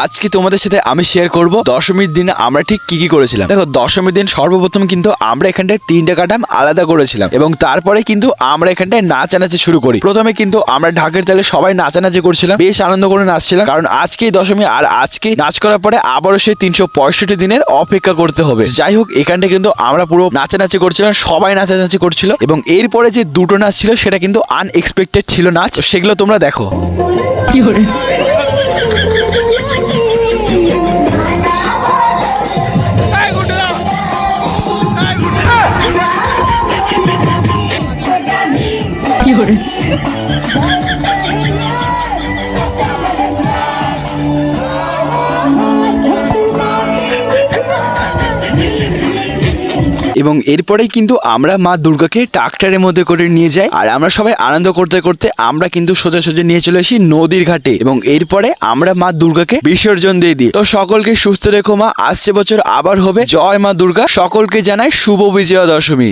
আজকে তোমাদের সাথে আমি শেয়ার করব দশমীর দিনে আমরা ঠিক কি কি করেছিলাম। দেখো, দশমীর দিন সর্বপ্রথম কিন্তু আমরা এখানটায় 3টা কাঠাম আলাদা করেছিলাম এবং তারপরে কিন্তু আমরা এখানটায় নাচানাচি শুরু করি। প্রথমে কিন্তু আমরা ঢাকের তালে সবাই নাচানাচি করছিলাম, বেশ আনন্দ করে নাচছিলাম, কারণ আজকেই দশমী আর আজকে নাচ করার পরে আবারও সেই 365 দিনের অপেক্ষা করতে হবে। যাই হোক, এখানটা কিন্তু আমরা পুরো নাচানাচি করছিলাম, সবাই নাচানাচি করছিল এবং এরপরে যে দুটো নাচ ছিল সেটা কিন্তু আনএক্সপেক্টেড ছিল নাচ, সেগুলো তোমরা দেখো। কি করে কি করে এবং এরপরেই কিন্তু আমরা মা দুর্গাকে ট্রাক্টরের মধ্যে করে নিয়ে যাই আর আমরা সবাই আনন্দ করতে করতে আমরা কিন্তু সোজা সোজা নিয়ে চলে আসি নদীর ঘাটে এবং এরপরে আমরা মা দুর্গাকে বিসর্জন দিয়ে দিই। তো সকলকে সুস্থ রেখো মা, আসছে বছর আবার হবে। জয় মা দুর্গা, সকলকে জানাই শুভ বিজয়া দশমী।